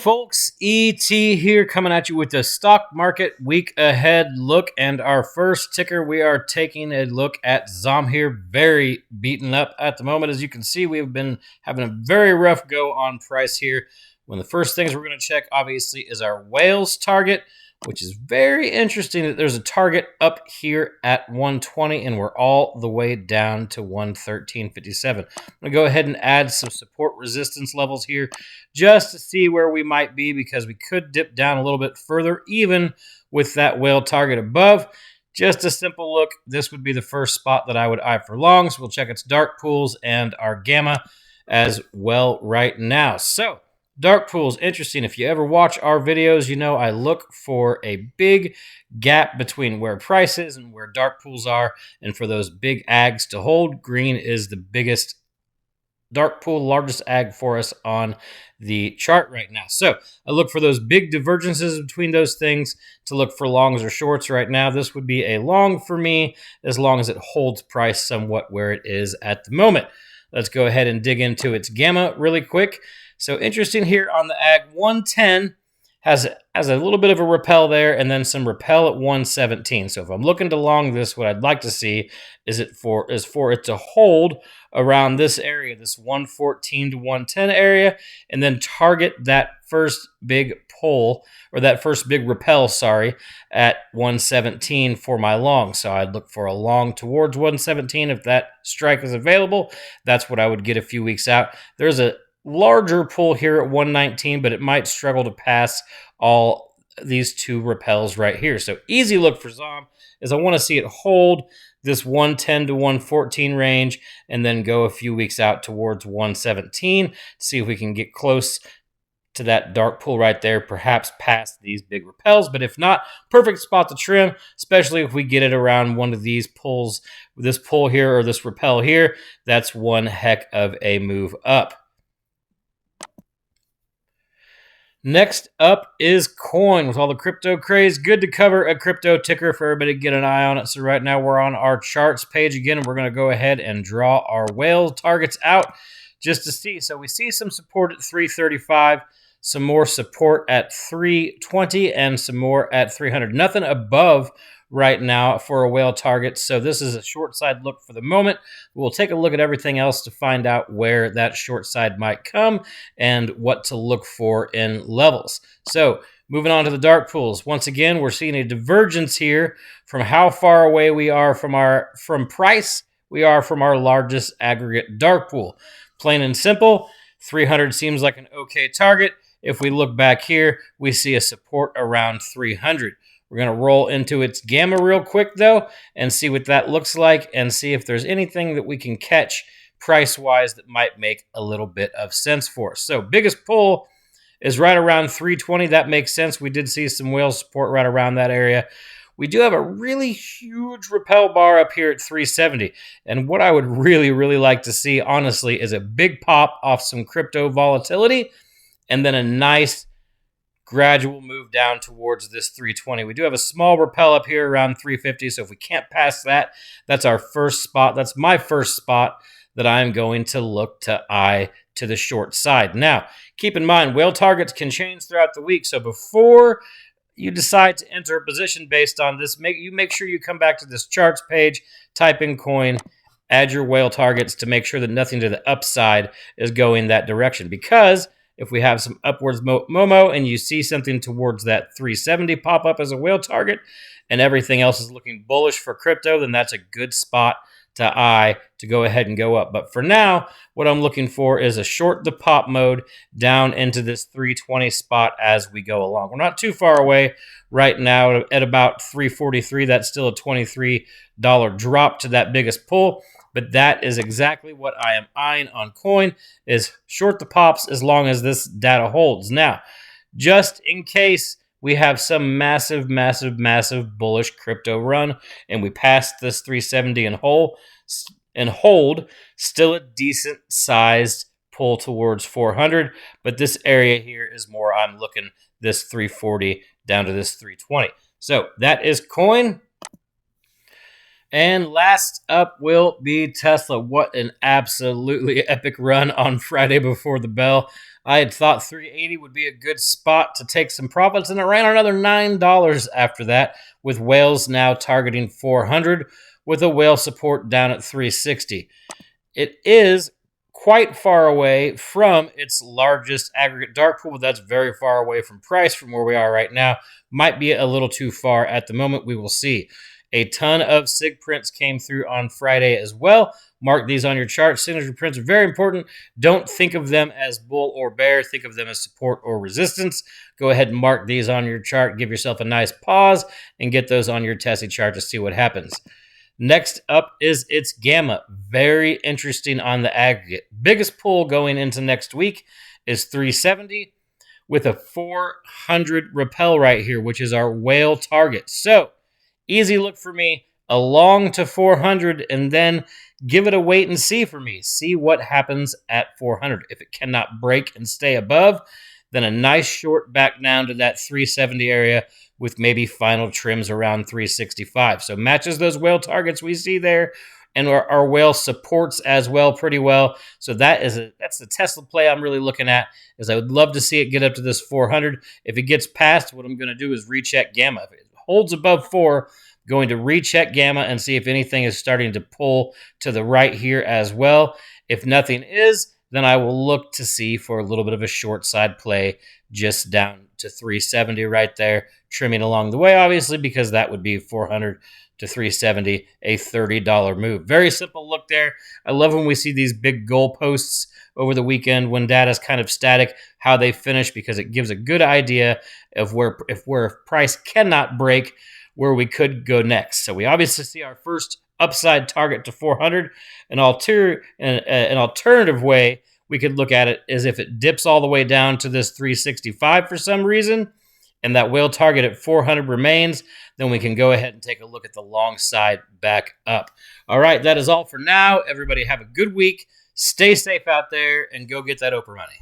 folks, ET here coming at you with the stock market week ahead look. And our first ticker, we are taking a look at XOM here. Very beaten up at the moment. As you can see, we've been having a very rough go on price here. One of the first things we're going to check, obviously, is our whales target, which is very interesting that there's a target up here at 120 and we're all the way down to 113.57. I'm going to go ahead and add some support resistance levels here just to see where we might be, because we could dip down a little bit further even with that whale target above. Just a simple look. This would be the first spot that I would eye for longs. We'll check its dark pools and our gamma as well right now. So dark pools, interesting. If you ever watch our videos, you know I look for a big gap between where price is and where dark pools are, and for those big ags to hold. Green is the biggest dark pool, largest ag for us on the chart right now. So I look for those big divergences between those things to look for longs or shorts right now. This would be a long for me as long as it holds price somewhat where it is at the moment. Let's go ahead and dig into its gamma really quick. So interesting here on the ag, 110 has a little bit of a repel there and then some repel at 117. So if I'm looking to long this, what I'd like to see is for it to hold around this area, this 114 to 110 area, and then target that first big pull, or that first big repel, sorry, at 117 for my long. So I'd look for a long towards 117. If that strike is available, that's what I would get a few weeks out. There's a larger pull here at 119, but it might struggle to pass all these two repels right here. So easy look for XOM is I want to see it hold this 110 to 114 range and then go a few weeks out towards 117 to see if we can get close to that dark pool right there, perhaps past these big repels. But if not, perfect spot to trim, especially if we get it around one of these pulls, this pull here or this repel here. That's one heck of a move up. Next up is coin. With all the crypto craze, good to cover a crypto ticker for everybody to get an eye on it. So right now we're on our charts page again, and we're going to go ahead and draw our whale targets out just to see. So we see some support at 335, some more support at 320, and some more at 300. Nothing above right now for a whale target. So this is a short side look for the moment. We'll take a look at everything else to find out where that short side might come and what to look for in levels. So moving on to the dark pools. Once again, we're seeing a divergence here from how far away we are from price we are from our largest aggregate dark pool. Plain and simple, 300 seems like an okay target. If we look back here, we see a support around 300. We're going to roll into its gamma real quick, though, and see what that looks like and see if there's anything that we can catch price-wise that might make a little bit of sense for us. So biggest pull is right around 320. That makes sense. We did see some whale support right around that area. We do have a really huge repel bar up here at 370. And what I would really, really like to see, honestly, is a big pop off some crypto volatility and then a nice gradual move down towards this 320. We do have a small repel up here around 350, so if we can't pass that, that's our first spot. That's my first spot that I'm going to look to eye to the short side. Now, keep in mind, whale targets can change throughout the week, so before you decide to enter a position based on this, make sure you come back to this charts page, type in coin, add your whale targets to make sure that nothing to the upside is going that direction, because if we have some upwards Momo and you see something towards that 370 pop up as a whale target and everything else is looking bullish for crypto, then that's a good spot to eye to go ahead and go up. But for now, what I'm looking for is a short the pop mode down into this 320 spot as we go along. We're not too far away right now at about 343. That's still a $23 drop to that biggest pull. But that is exactly what I am eyeing on coin, is short the pops as long as this data holds. Now, just in case we have some massive, massive, massive bullish crypto run and we pass this 370 and hold, still a decent sized pull towards 400. But this area here is more, I'm looking this 340 down to this 320. So that is coin. And last up will be Tesla. What an absolutely epic run on Friday before the bell. I had thought 380 would be a good spot to take some profits, and it ran another $9 after that, with whales now targeting 400, with a whale support down at 360. It is quite far away from its largest aggregate dark pool, but that's very far away from price from where we are right now. Might be a little too far at the moment. We will see. A ton of SIG prints came through on Friday as well. Mark these on your chart. Signature prints are very important. Don't think of them as bull or bear. Think of them as support or resistance. Go ahead and mark these on your chart. Give yourself a nice pause and get those on your Tessie chart to see what happens. Next up is its gamma. Very interesting on the aggregate. Biggest pull going into next week is 370 with a 400 repel right here, which is our whale target. So easy look for me, a long to 400, and then give it a wait and see for me. See what happens at 400. If it cannot break and stay above, then a nice short back down to that 370 area with maybe final trims around 365. So matches those whale targets we see there, and our whale supports as well pretty well. So that's the Tesla play I'm really looking at, is I would love to see it get up to this 400. If it gets past, what I'm going to do is recheck gamma. If it holds above 4, going to recheck gamma and see if anything is starting to pull to the right here as well. If nothing is, then I will look to see for a little bit of a short side play just down to 370 right there, trimming along the way, obviously, because that would be 400 to 370, a $30 move. Very simple look there. I love when we see these big goalposts over the weekend when data is kind of static, how they finish, because it gives a good idea of where price cannot break, where we could go next. So we obviously see our first upside target to 400. An alternative way we could look at it is if it dips all the way down to this 365 for some reason, and that whale target at 400 remains, then we can go ahead and take a look at the long side back up. All right, that is all for now. Everybody have a good week. Stay safe out there and go get that Oprah money.